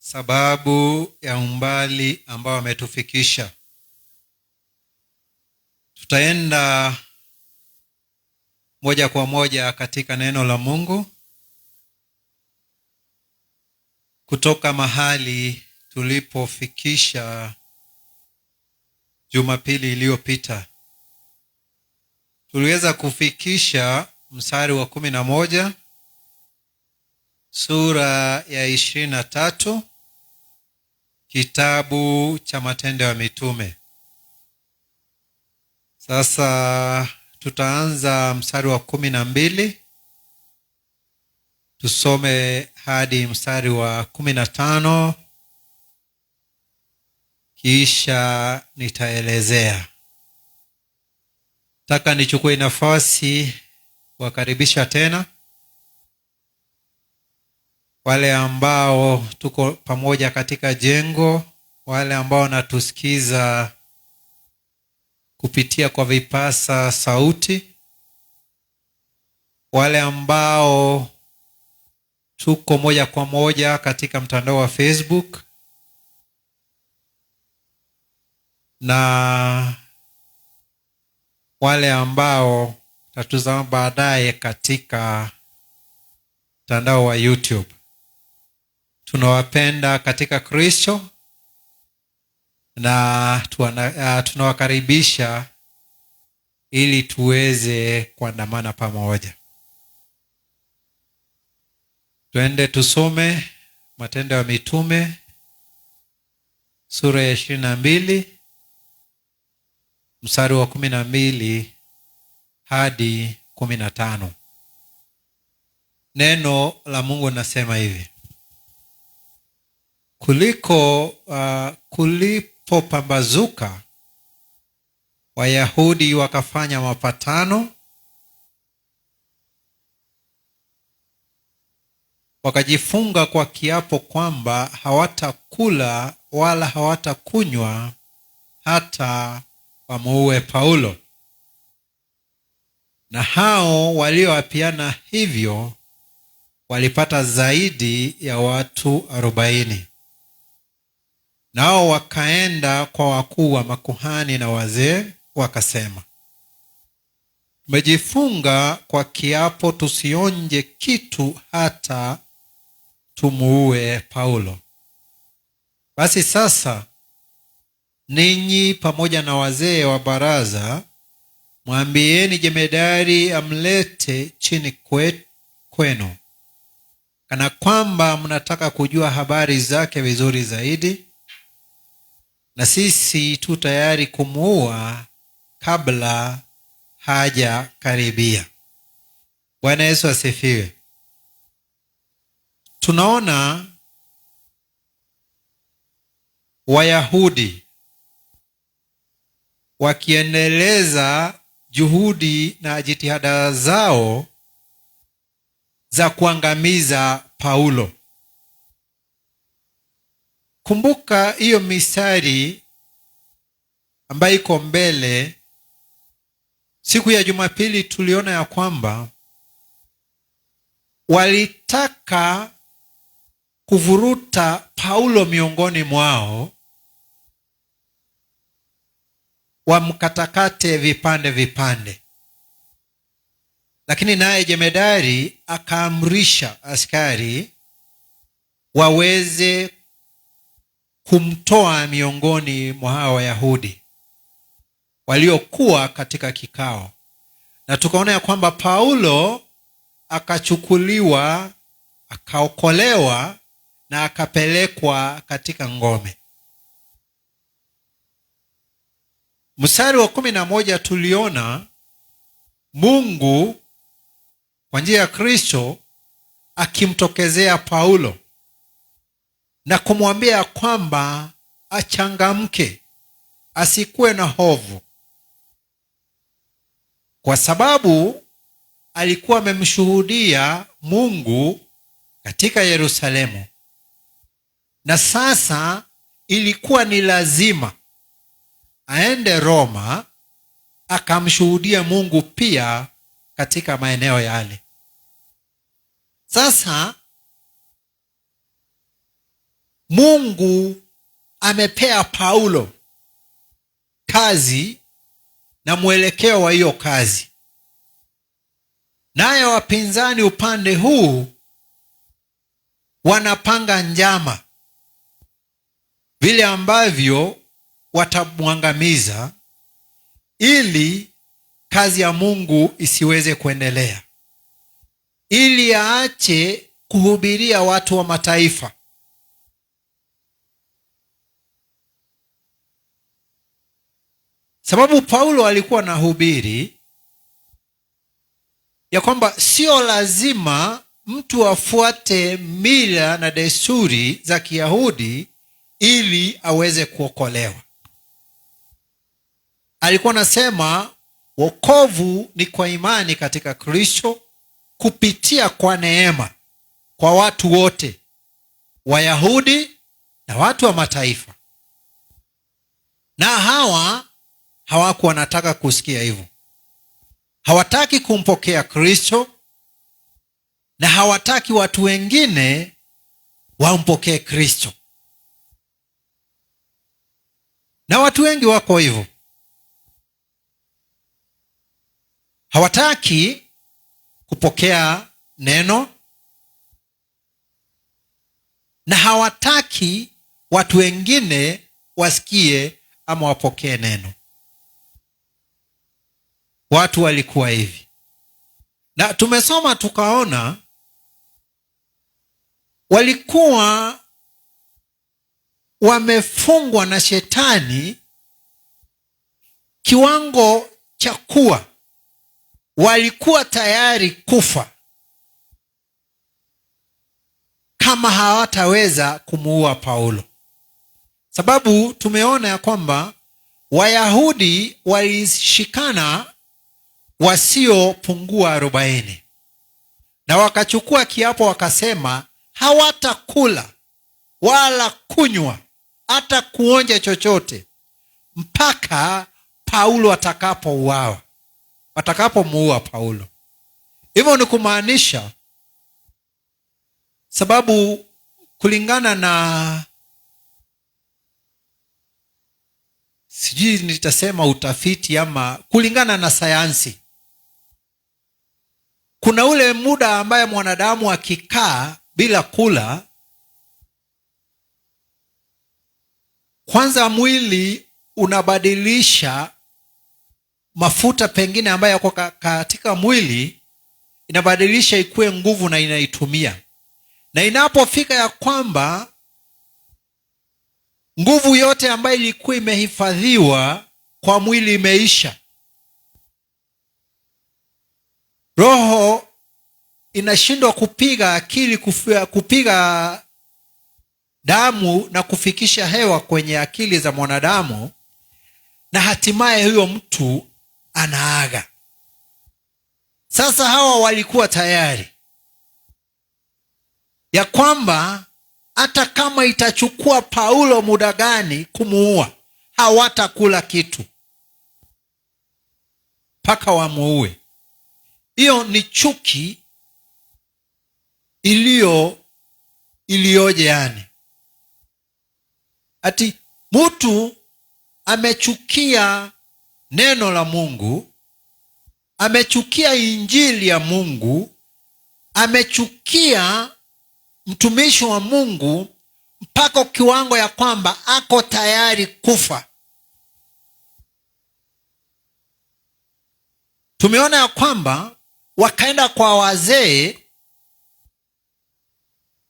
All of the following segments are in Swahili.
sababu ya umbali ambao ametufikisha. Tutaenda moja kwa moja katika neno la Mungu kutoka mahali tulipofikisha Jumapili iliyopita. Tuliweza kufikisha mstari wa 11, sura ya 23, kitabu cha Matendo ya Mitume. Sasa tutaanza mstari wa 12, tusome hadi mstari wa 15, kisha nitaelezea. Nataka nichukue nafasi kuwakaribisha tena wale ambao tuko pamoja katika jengo, wale ambao wanatusikiza kupitia kwa vipasa sauti, wale ambao tuko moja kwa moja katika mtandao wa Facebook, na wale ambao tatuzama baadaye katika mtandao wa YouTube. Tunawapenda katika Kristo na tunawakaribisha ili tuweze kuandamana pamoja. Twende tusome Matendo ya Mitume sura ya 22 mstari wa 12 hadi 15. Neno la Mungu linasema hivi: kulipopambazuka, Wayahudi wakafanya mapatano, wakajifunga kwa kiapo kwamba hawatakula wala hawatakunywa hata wamuue Paulo. Na hao walioapiana hivyo walipata zaidi ya watu 40. Nao wakaenda kwa wakuu wa makuhani na wazee, wakasema, tumejifunga kwa kiapo tusionje kitu hata tumuue Paulo. Basi sasa ninyi pamoja na wazee wa baraza, mwambieni jemedari amlete chini kwenu, kana kwamba mnataka kujua habari zake vizuri zaidi, na sisi tu tayari kumuua kabla haja karibia. Bwana Yesu asifiwe. Tunaona Wayahudi wakiendeleza juhudi na jitihada zao za kuangamiza Paulo. Kumbuka hiyo mistari ambayo iko mbele. Siku ya Jumapili tuliona ya kwamba walitaka kuvuruta Paulo miongoni mwao, wamkatakate vipande vipande. Lakini naye jemedari akaamrisha askari waweze kumtoa miongoni mwa hao Wayahudi waliokuwa katika kikao. Na tukaona ya kwamba Paulo akachukuliwa, akaokolewa na akapelekwa katika ngome. Mstari wa 11 tuliona Mungu kwa njia ya Kristo akimtokezea Paulo na kumwambia kwamba achangamke, asikuwe na hofu, kwa sababu alikuwa amemshuhudia Mungu katika Yerusalemu, na sasa ilikuwa ni lazima aende Roma akamshuhudia Mungu pia katika maeneo yale. Sasa Mungu amepea Paulo kazi na mwelekeo wa hiyo kazi, naye wapinzani upande huu wanapanga njama vile ambavyo watamwangamiza ili kazi ya Mungu isiweze kuendelea, ili aache kuhubiria watu wa mataifa. Sababu Paulo alikuwa anahubiri ya kwamba sio lazima mtu afuate mila na desturi za Kiyahudi ili aweze kuokolewa. Alikuwa anasema wokovu ni kwa imani katika Kristo kupitia kwa neema kwa watu wote, Wayahudi na watu wa mataifa. Na hawa hawakuwa wanataka kusikia hivyo. Hawataki kumpokea Kristo na hawataki watu wengine wampokee Kristo. Na watu wengi wako hivyo. Hawataki kupokea neno na hawataki watu wengine wasikie ama wapokee neno. Watu walikuwa hivi. Na tumesoma tukaona walikuwa wamefungwa na shetani kiwango cha kuwa walikuwa tayari kufa kama hawataweza kumuua Paulo. Sababu tumeona ya kwamba Wayahudi walishikana wasiopungua 40 na wakachukua kiapo, wakasema hawatakula wala kunywa hata kuonja chochote mpaka Paulo watakapomuua Paulo. Hivyo ni kumaanisha, sababu kulingana na sijui nitasema utafiti ama kulingana na sayansi, kuna ule muda ambaye mwanadamu akikaa bila kula, kwanza mwili unabadilisha mafuta pengine ambayo yako katika mwili, inabadilisha ikuwe nguvu na inaitumia. Na inapofika ya kwamba nguvu yote ambayo ilikuwa imehifadhiwa kwa mwili imeisha, roho inashindwa kupiga akili, kupiga damu na kufikisha hewa kwenye akili za mwanadamu, na hatimaye huyo mtu anaaga. Sasa hawa walikuwa tayari ya kwamba hata kama itachukua Paulo muda gani kumuua, hawatakula kitu mpaka wamuue. Hiyo ni chuki iliyoje yani. Ati mtu amechukia neno la Mungu, amechukia injili ya Mungu, amechukia mtumishi wa Mungu mpaka kiwango ya kwamba ako tayari kufa. Tumeona ya kwamba wakaenda kwa wazee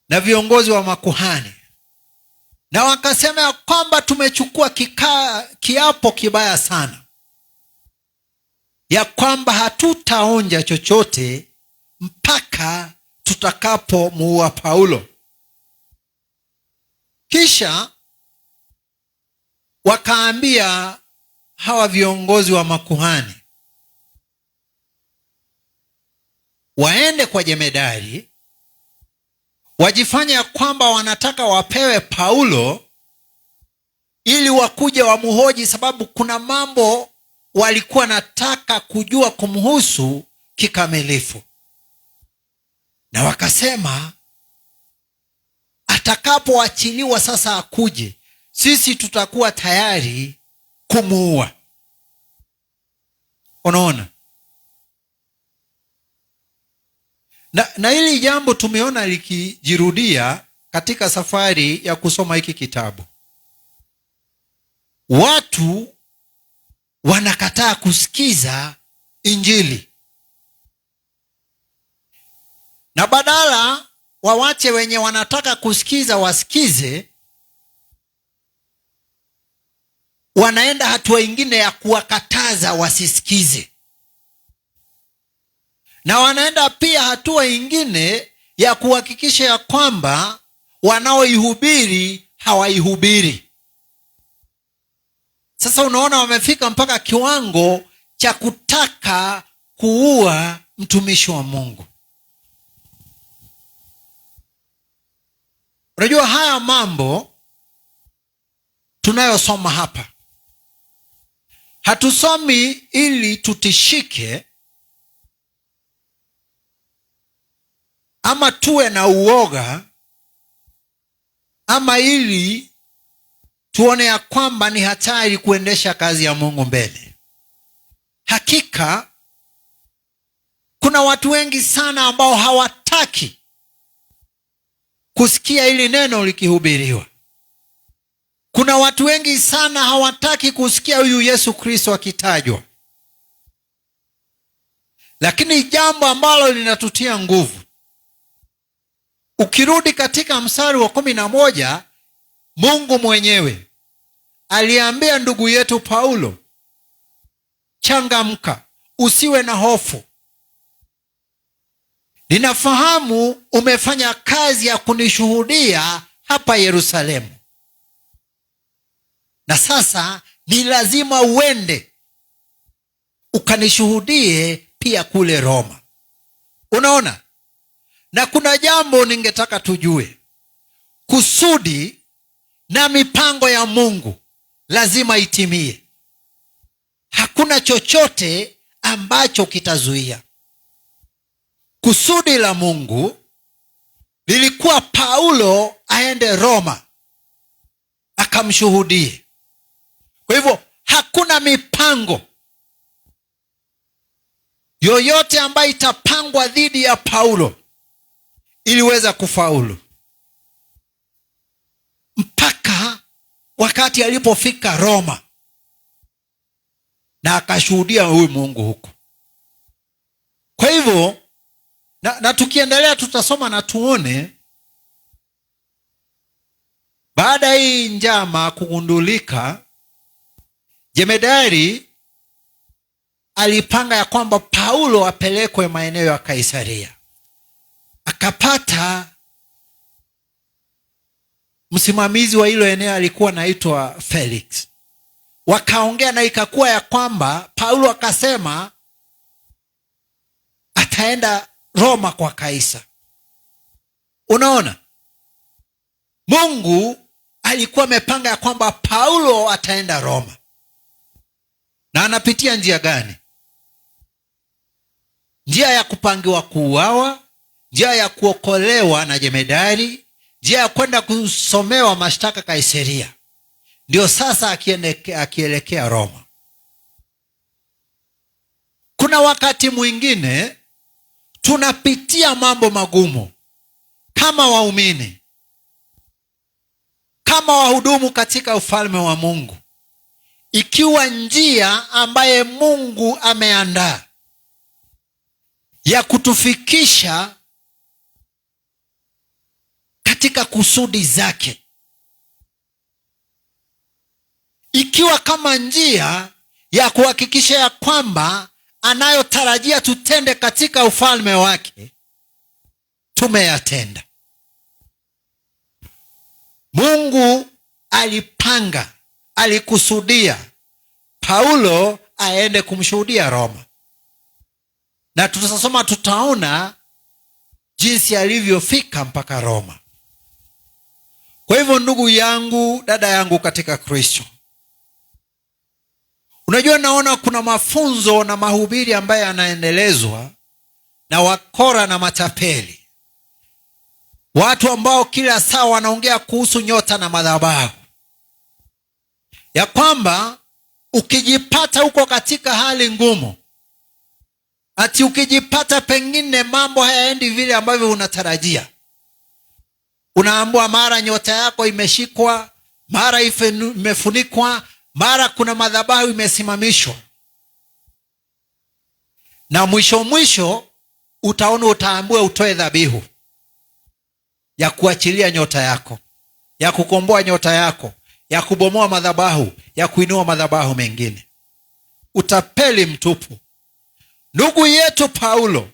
na viongozi wa makuhani na wakasema ya kwamba tumechukua kiapo kibaya sana ya kwamba hatutaonja chochote mpaka tutakapomuua Paulo. Kisha wakaambia hawa viongozi wa makuhani waende kwa jemedari, wajifanya kwamba wanataka wapewe Paulo ili wakuje wamuhoji, sababu kuna mambo walikuwa nataka kujua kumhusu kikamilifu. Na wakasema atakapoachiliwa sasa akuje, sisi tutakuwa tayari kumuua. Unaona? Na hili jambo tumeona likijirudia katika safari ya kusoma hiki kitabu. Watu wanakataa kusikiza Injili, na badala wawache wenye wanataka kusikiza wasikize, wanaenda hatua ingine ya kuwakataza wasisikize, na wanaenda pia hatua ingine ya kuhakikisha ya kwamba wanaoihubiri hawaihubiri. Sasa unaona, wamefika mpaka kiwango cha kutaka kuua mtumishi wa Mungu. Unajua, haya mambo tunayosoma hapa, hatusomi ili tutishike ama tuwe na uoga, ama ili tuone ya kwamba ni hatari kuendesha kazi ya Mungu mbele. Hakika kuna watu wengi sana ambao hawataki kusikia hili neno likihubiriwa. Kuna watu wengi sana hawataki kusikia huyu Yesu Kristo akitajwa. Lakini jambo ambalo linatutia nguvu, ukirudi katika mstari wa 11, Mungu mwenyewe aliambia ndugu yetu Paulo, changamka, usiwe na hofu. Ninafahamu umefanya kazi ya kunishuhudia hapa Yerusalemu, na sasa ni lazima uende ukanishuhudie pia kule Roma. Unaona? Na kuna jambo ningetaka tujue. Kusudi na mipango ya Mungu lazima itimie. Hakuna chochote ambacho kitazuia. Kusudi la Mungu lilikuwa Paulo aende Roma akamshuhudie. Kwa hivyo hakuna mipango yoyote ambayo itapangwa dhidi ya Paulo iliweza kufaulu, mpaka wakati alipofika Roma na akashuhudia huyu Mungu huko. Kwa hivyo na tukiendelea tutasoma na tuone, baada hii njama kugundulika, jemedari alipanga ya kwamba Paulo apelekwe maeneo ya Kaisaria. Akapata msimamizi wa hilo eneo, alikuwa anaitwa Felix. Wakaongea na ikakuwa ya kwamba Paulo akasema ataenda Roma kwa Kaisa. Unaona, Mungu alikuwa amepanga ya kwamba Paulo ataenda Roma. Na anapitia njia gani? Njia ya kupangiwa kuuawa, njia ya kuokolewa na jemedari, njia ya kwenda kusomewa mashtaka Kaisaria. Ndio sasa akielekea Roma. Kuna wakati mwingine tunapitia mambo magumu kama waumini, kama wahudumu katika ufalme wa Mungu, ikiwa njia ambaye Mungu ameandaa ya kutufikisha katika kusudi zake, ikiwa kama njia ya kuhakikisha ya kwamba anayotarajia tutende katika ufalme wake tumeyatenda. Mungu alipanga, alikusudia Paulo aende kumshuhudia Roma, na tutasoma, tutaona jinsi alivyofika mpaka Roma. Kwa hivyo ndugu yangu, dada yangu katika Kristo, unajua, naona kuna mafunzo na mahubiri ambayo yanaendelezwa na wakora na matapeli watu ambao kila saa wanaongea kuhusu nyota na madhabahu, ya kwamba ukijipata huko katika hali ngumu, ati ukijipata pengine mambo hayaendi vile ambavyo unatarajia, unaambiwa mara nyota yako imeshikwa, mara imefunikwa, mara kuna madhabahu imesimamishwa, na mwisho utaona utaambiwa utoe dhabihu ya kuachilia nyota yako, ya kukomboa nyota yako, ya kubomoa madhabahu, ya kuinua madhabahu mengine. Utapeli mtupu. Ndugu yetu Paulo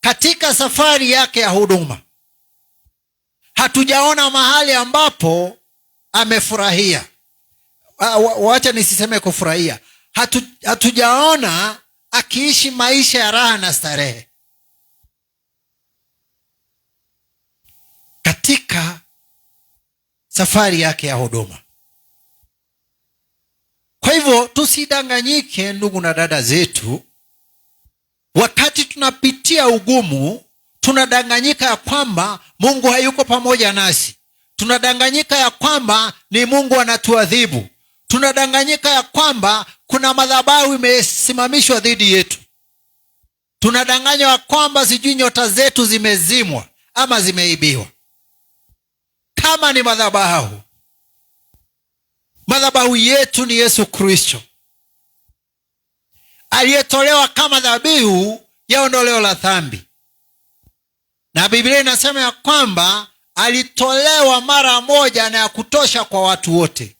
katika safari yake ya huduma, hatujaona mahali ambapo amefurahia. Wacha nisiseme kufurahia. Hatujaona akiishi maisha ya raha na starehe katika safari yake ya huduma. Kwa hivyo tusidanganyike, ndugu na dada zetu. Wakati tunapitia ugumu, tunadanganyika ya kwamba Mungu hayuko pamoja nasi. Tunadanganyika ya kwamba ni Mungu anatuadhibu. Tunadanganyika ya kwamba kuna madhabahu imesimamishwa dhidi yetu. Tunadanganywa ya kwamba sijui nyota zetu zimezimwa ama zimeibiwa. Kama ni madhabahu, madhabahu yetu ni Yesu Kristo, aliyetolewa kama dhabihu ya ondoleo la dhambi. Na Biblia inasema ya kwamba alitolewa mara moja na ya kutosha kwa watu wote.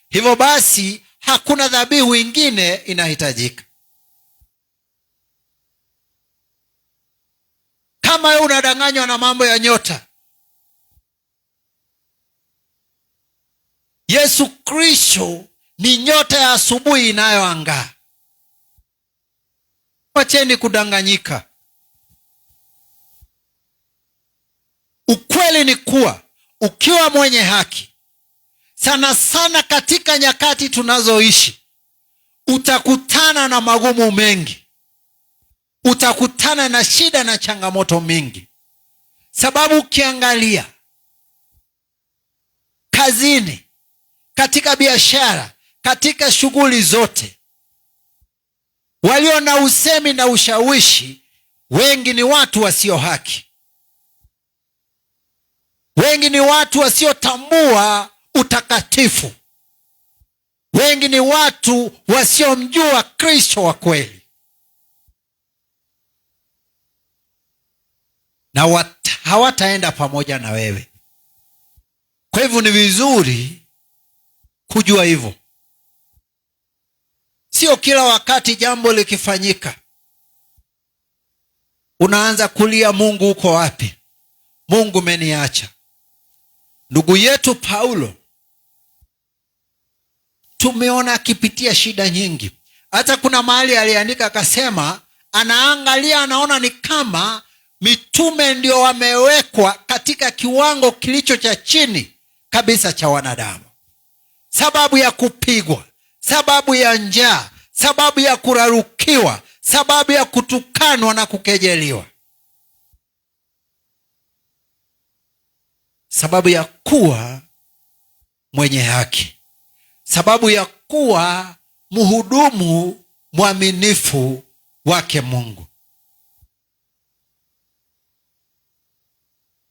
Hivyo basi hakuna dhabihu ingine inahitajika. Kama wewe unadanganywa na mambo ya nyota, Yesu Kristo ni nyota ya asubuhi inayoangaa. Wacheni kudanganyika. Ukweli ni kuwa ukiwa mwenye haki, sana sana katika nyakati tunazoishi, utakutana na magumu mengi, utakutana na shida na changamoto mingi. Sababu ukiangalia kazini, katika biashara, katika shughuli zote, walio na usemi na ushawishi wengi ni watu wasio haki. Wengi ni watu wasiotambua utakatifu. Wengi ni watu wasiomjua Kristo wa kweli, na hawataenda pamoja na wewe. Kwa hivyo ni vizuri kujua hivyo. Sio kila wakati jambo likifanyika unaanza kulia, Mungu uko wapi? Mungu umeniacha. Ndugu yetu Paulo tumeona akipitia shida nyingi. Hata kuna mahali aliandika akasema, anaangalia anaona ni kama mitume ndio wamewekwa katika kiwango kilicho cha chini kabisa cha wanadamu. Sababu ya kupigwa, sababu ya njaa, sababu ya kurarukiwa, sababu ya kutukanwa na kukejeliwa, sababu ya kuwa mwenye haki, sababu ya kuwa mhudumu mwaminifu wake Mungu.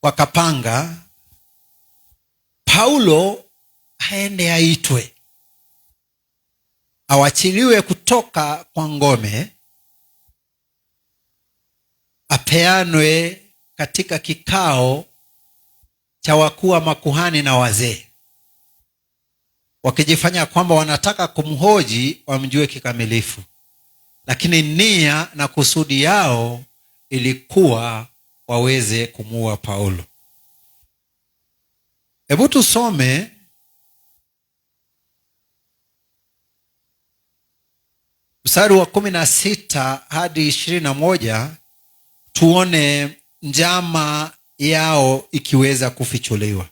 Wakapanga Paulo aende aitwe, awachiliwe kutoka kwa ngome, apeanwe katika kikao cha wakuu wa makuhani na wazee, wakijifanya kwamba wanataka kumhoji wamjue kikamilifu, lakini nia na kusudi yao ilikuwa waweze kumuua Paulo. Hebu tusome mstari wa 16 hadi 21, tuone njama yao ikiweza kufichuliwa.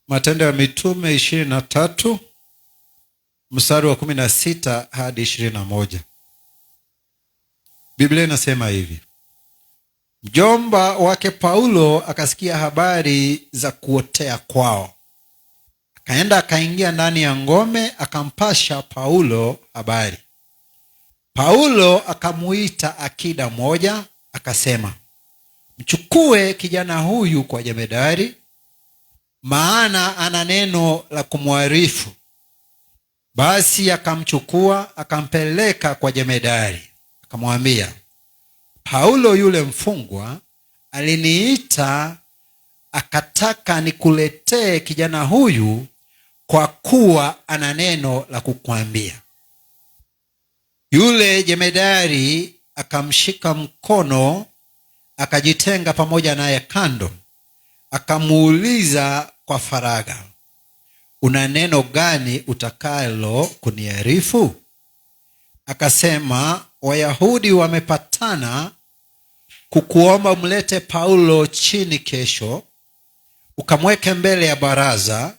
Matendo ya Mitume 23 mstari wa 16 hadi 21. Biblia inasema hivi: mjomba wake Paulo akasikia habari za kuotea kwao, akaenda akaingia ndani ya ngome, akampasha Paulo habari. Paulo akamuita akida moja, akasema, mchukue kijana huyu kwa jemedari, maana ana neno la kumwarifu. Basi akamchukua akampeleka kwa jemedari, akamwambia, Paulo yule mfungwa aliniita akataka nikuletee kijana huyu, kwa kuwa ana neno la kukuambia. Yule jemedari akamshika mkono, akajitenga pamoja naye kando, akamuuliza kwa faragha, una neno gani utakalo kuniarifu? Akasema, Wayahudi wamepatana kukuomba mlete Paulo chini kesho, ukamweke mbele ya baraza,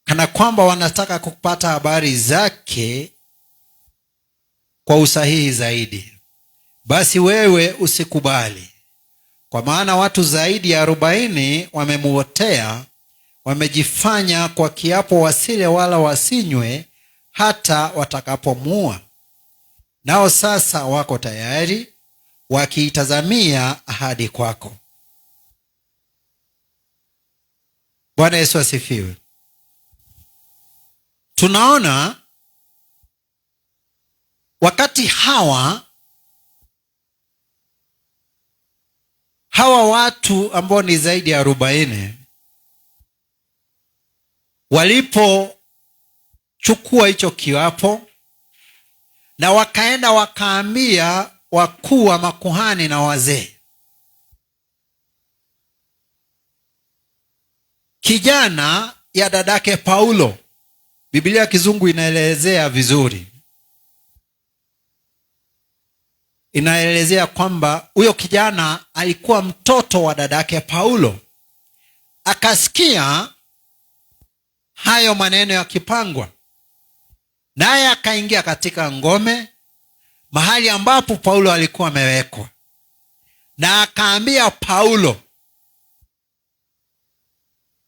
kana kwamba wanataka kupata habari zake kwa usahihi zaidi. Basi wewe usikubali, kwa maana watu zaidi ya 40 wamemuotea, wamejifanya kwa kiapo wasile wala wasinywe hata watakapomuua. Nao sasa wako tayari wakiitazamia ahadi kwako. Bwana Yesu asifiwe. Tunaona wakati hawa watu ambao ni zaidi ya 40 walipochukua hicho kiapo na wakaenda wakaambia wakuu wa makuhani na wazee, kijana ya dadake Paulo, Biblia ya Kizungu inaelezea vizuri, inaelezea kwamba huyo kijana alikuwa mtoto wa dadake Paulo. Akasikia hayo maneno yakipangwa, naye akaingia katika ngome, mahali ambapo Paulo alikuwa amewekwa, na akaambia Paulo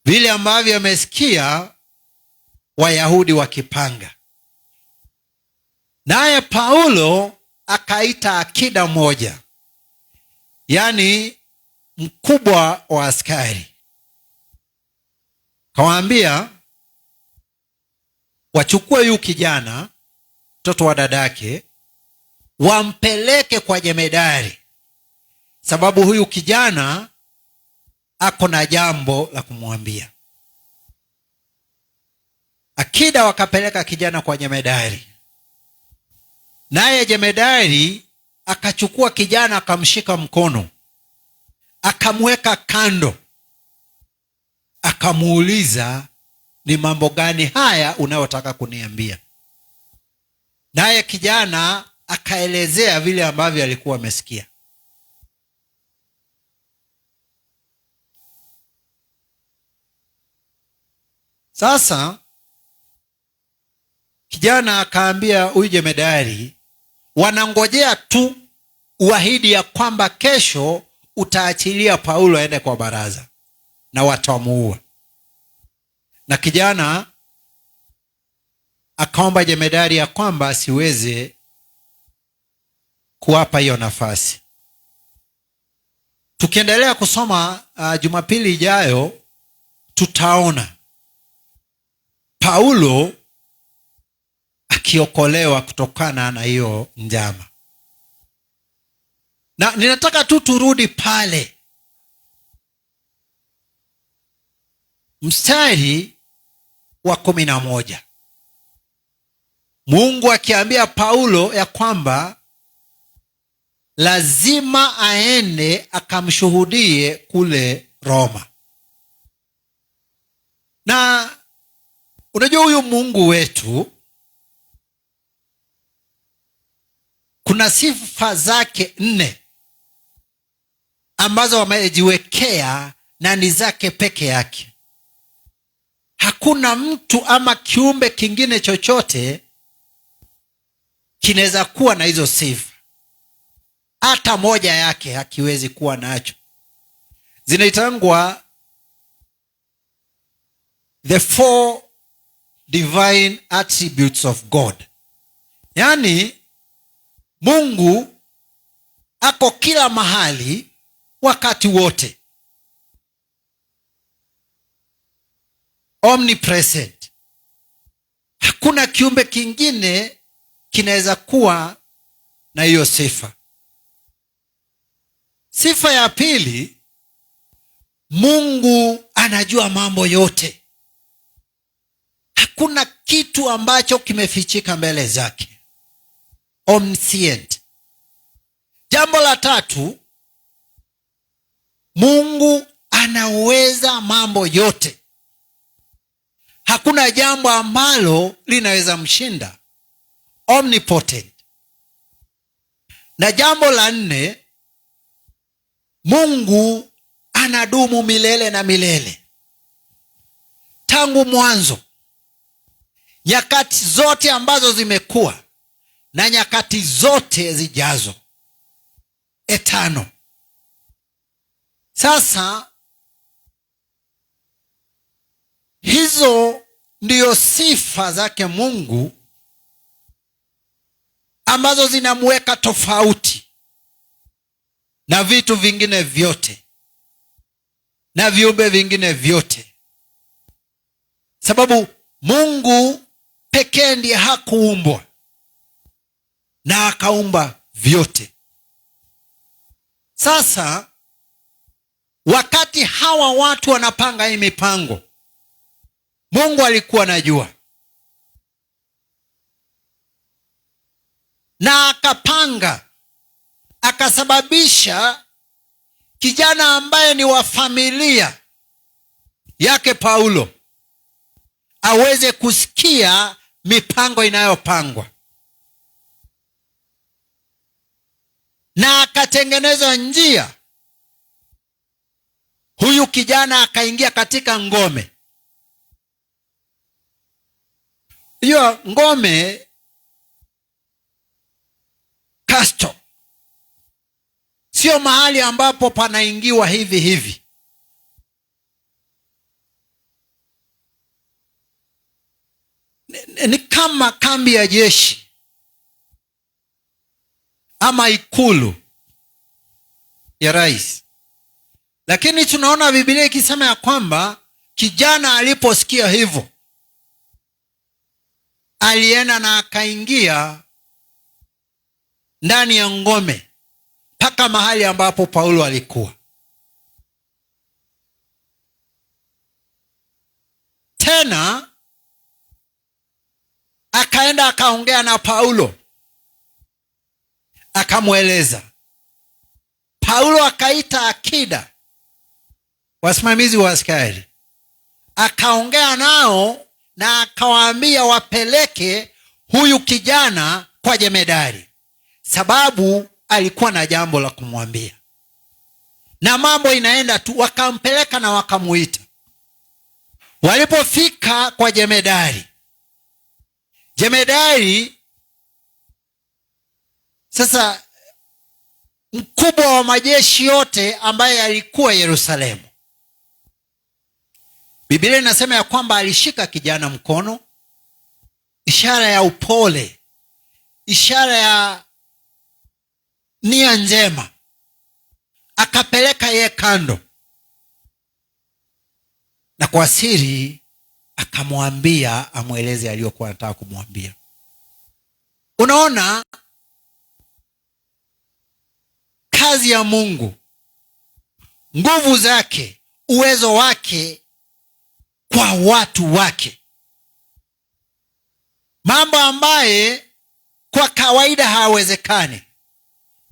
vile ambavyo amesikia Wayahudi wakipanga. Naye Paulo akaita akida moja, yani mkubwa wa askari, kawaambia wachukue yu kijana mtoto wa dadake, wampeleke kwa jemedari, sababu huyu kijana ako na jambo la kumwambia. Akida wakapeleka kijana kwa jemedari, naye jemedari akachukua kijana, akamshika mkono, akamweka kando, akamuuliza, ni mambo gani haya unayotaka kuniambia? Naye kijana akaelezea vile ambavyo alikuwa amesikia. Sasa kijana akaambia huyu jemedari, wanangojea tu uahidi ya kwamba kesho utaachilia Paulo aende kwa baraza na watamuua. Na kijana akaomba jemedari ya kwamba asiweze kuwapa hiyo nafasi. Tukiendelea kusoma Jumapili ijayo, tutaona Paulo akiokolewa kutokana na hiyo njama. Na ninataka tu turudi pale mstari wa 11, Mungu akiambia Paulo ya kwamba lazima aende akamshuhudie kule Roma. Na unajua huyu Mungu wetu kuna sifa zake 4 ambazo wamejiwekea na ni zake peke yake. Hakuna mtu ama kiumbe kingine chochote kinaweza kuwa na hizo sifa. Hata moja yake hakiwezi kuwa nacho. Zinaitangwa the 4 divine attributes of God. Yaani Mungu ako kila mahali wakati wote. Omnipresent. Hakuna kiumbe kingine kinaweza kuwa na hiyo sifa. Sifa ya pili, Mungu anajua mambo yote. Hakuna kitu ambacho kimefichika mbele zake. Omniscient. Jambo la tatu, Mungu anaweza mambo yote. Hakuna jambo ambalo linaweza mshinda. Omnipotent. Na jambo la nne, Mungu anadumu milele na milele. Tangu mwanzo, nyakati zote ambazo zimekuwa na nyakati zote zijazo. Eternal. Sasa hizo ndiyo sifa zake Mungu ambazo zinamweka tofauti na vitu vingine vyote na viumbe vingine vyote. Sababu Mungu pekee ndiye hakuumbwa na akaumba vyote. Sasa wakati hawa watu wanapanga hii mipango, Mungu alikuwa anajua, na akapanga, akasababisha kijana ambaye ni wa familia yake Paulo aweze kusikia mipango inayopangwa, na akatengeneza njia. Huyu kijana akaingia katika ngome. Hiyo ngome, Castro, sio mahali ambapo panaingiwa hivi hivi. Ni kama kambi ya jeshi ama ikulu ya rais. Lakini tunaona Biblia ikisema ya kwamba kijana aliposikia hivyo, alienda na akaingia ndani ya ngome mpaka mahali ambapo Paulo alikuwa. Tena akaenda akaongea na Paulo, akamweleza. Paulo akaita akida, wasimamizi wa askari, akaongea nao na akawaambia wapeleke huyu kijana kwa jemedari, sababu alikuwa na jambo la kumwambia. Na mambo inaenda tu, wakampeleka na wakamuita. Walipofika kwa jemedari, sasa mkubwa wa majeshi yote ambaye alikuwa Yerusalemu, Biblia inasema ya kwamba alishika kijana mkono, ishara ya upole, ishara ya nia njema. Akapeleka yeye kando, na kwa siri akamwambia amweleze aliyokuwa anataka kumwambia. Unaona kazi ya Mungu, nguvu zake, uwezo wake kwa watu wake. Mambo ambaye kwa kawaida hawezekani,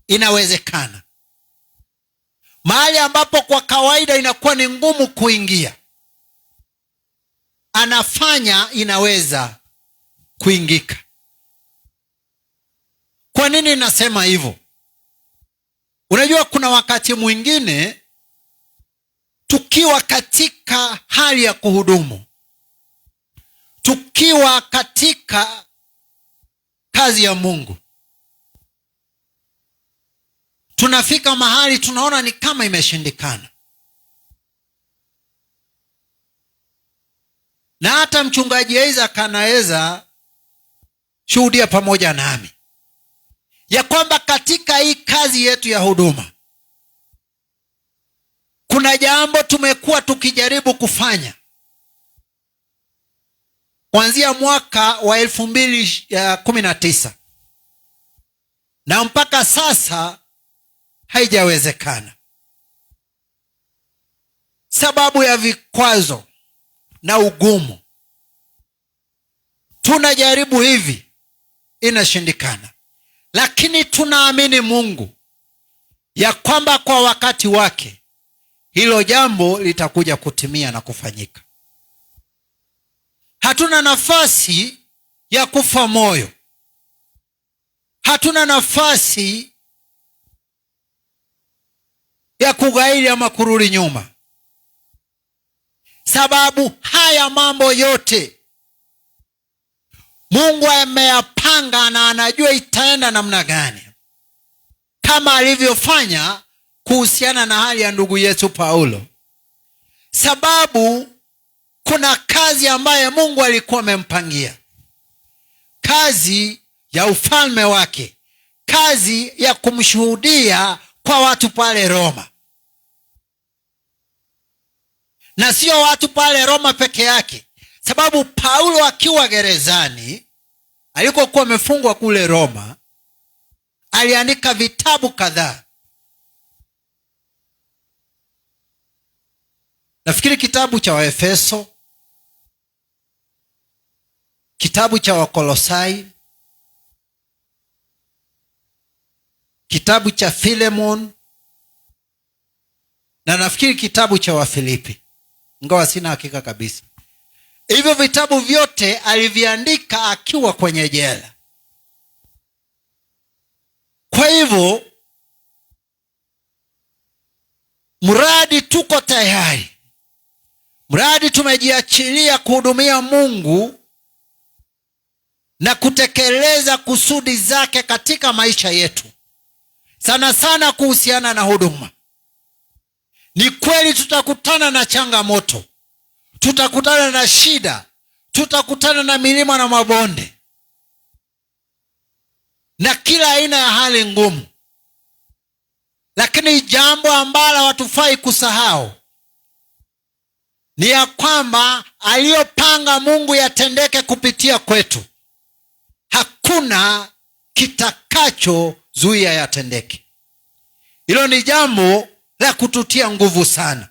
inawezekana. Mahali ambapo kwa kawaida inakuwa ni ngumu kuingia, anafanya inaweza kuingika. Kwa nini nasema hivyo? Unajua kuna wakati mwingine tukiwa katika hali ya kuhudumu, tukiwa katika kazi ya Mungu, tunafika mahali tunaona ni kama imeshindikana. Na hata mchungaji Isaac anaweza shuhudia pamoja nami ya kwamba katika hii kazi yetu ya huduma kuna jambo tumekuwa tukijaribu kufanya kuanzia mwaka wa 2019 na mpaka sasa haijawezekana, sababu ya vikwazo na ugumu. Tunajaribu hivi, inashindikana, lakini tunaamini Mungu ya kwamba kwa wakati wake hilo jambo litakuja kutimia na kufanyika. Hatuna nafasi ya kufa moyo, hatuna nafasi ya kugairi ama kurudi nyuma, sababu haya mambo yote Mungu ameyapanga na anajua itaenda namna gani, kama alivyofanya kuhusiana na hali ya ndugu yetu Paulo, sababu kuna kazi ambaye Mungu alikuwa amempangia, kazi ya ufalme wake, kazi ya kumshuhudia kwa watu pale Roma. Na sio watu pale Roma peke yake, sababu Paulo akiwa gerezani alikokuwa amefungwa kule Roma, aliandika vitabu kadhaa. Nafikiri kitabu cha Waefeso, kitabu cha Wakolosai, kitabu cha Filemon, na nafikiri kitabu cha Wafilipi, ingawa sina hakika kabisa. Hivyo vitabu vyote aliviandika akiwa kwenye jela. Kwa hivyo mradi tuko tayari, mradi tumejiachilia kuhudumia Mungu na kutekeleza kusudi zake katika maisha yetu, sana sana kuhusiana na huduma. Ni kweli tutakutana na changamoto, tutakutana na shida, tutakutana na milima na mabonde na kila aina ya hali ngumu, lakini jambo ambalo hatufai kusahau ni ya kwamba aliyopanga Mungu yatendeke kupitia kwetu, hakuna kitakachozuia yatendeke. Hilo ni jambo la kututia nguvu sana,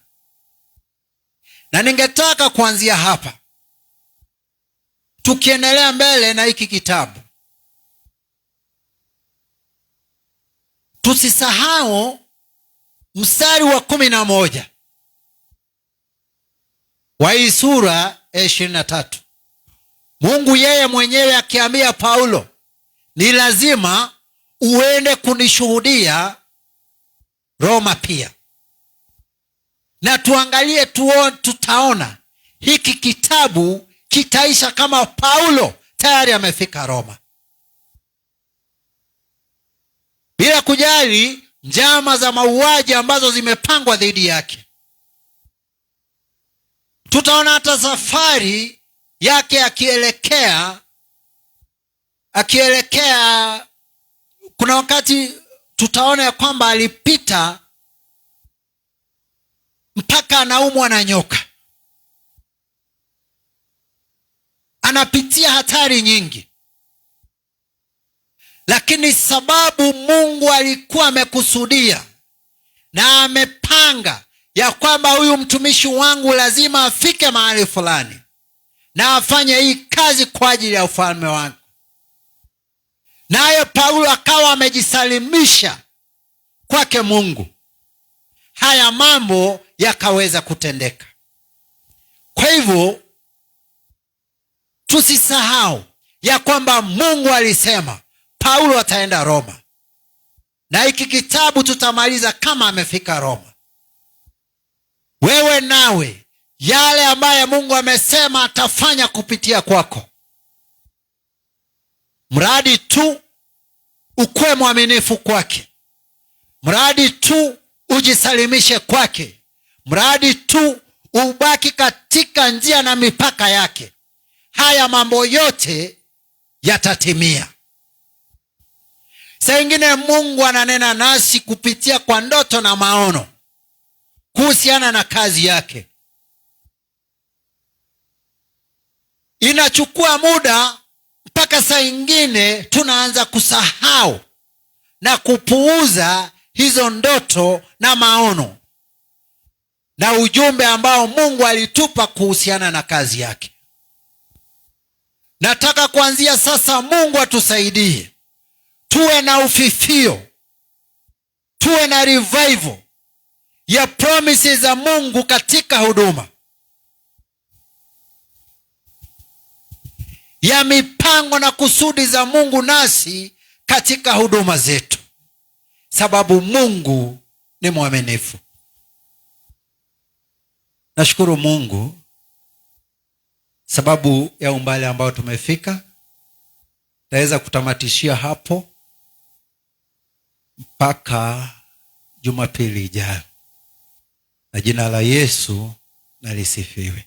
na ningetaka kuanzia hapa tukiendelea mbele na hiki kitabu, tusisahau mstari wa 11 wa hii sura 23. Mungu yeye mwenyewe akiambia Paulo, ni lazima uende kunishuhudia Roma pia. Na tuangalie tutaona hiki kitabu kitaisha kama Paulo tayari amefika Roma, bila kujali njama za mauaji ambazo zimepangwa dhidi yake. Tutaona hata safari yake akielekea, kuna wakati tutaona ya kwamba alipita mpaka anaumwa na nyoka, anapitia hatari nyingi, lakini sababu Mungu alikuwa amekusudia na amepanga ya kwamba huyu mtumishi wangu lazima afike mahali fulani na afanye hii kazi kwa ajili ya ufalme wangu, naye Paulo akawa amejisalimisha kwake Mungu, haya mambo yakaweza kutendeka. Kwa hivyo tusisahau ya kwamba Mungu alisema Paulo ataenda Roma, na hiki kitabu tutamaliza kama amefika Roma. wewe nawe yale ambaye Mungu amesema atafanya kupitia kwako, mradi tu ukuwe mwaminifu kwake, mradi tu ujisalimishe kwake, mradi tu ubaki katika njia na mipaka yake, haya mambo yote yatatimia. Saa ingine Mungu ananena nasi kupitia kwa ndoto na maono kuhusiana na kazi yake. Inachukua muda mpaka saa ingine tunaanza kusahau na kupuuza hizo ndoto na maono na ujumbe ambao Mungu alitupa kuhusiana na kazi yake. Nataka kuanzia sasa Mungu atusaidie tuwe na ufifio, tuwe na revival ya promises za Mungu katika huduma, ya mipango na kusudi za Mungu nasi katika huduma zetu, sababu Mungu ni mwaminifu. Nashukuru Mungu sababu ya umbali ambao tumefika. Taweza kutamatishia hapo mpaka Jumapili ijayo, na jina la Yesu na lisifiwe.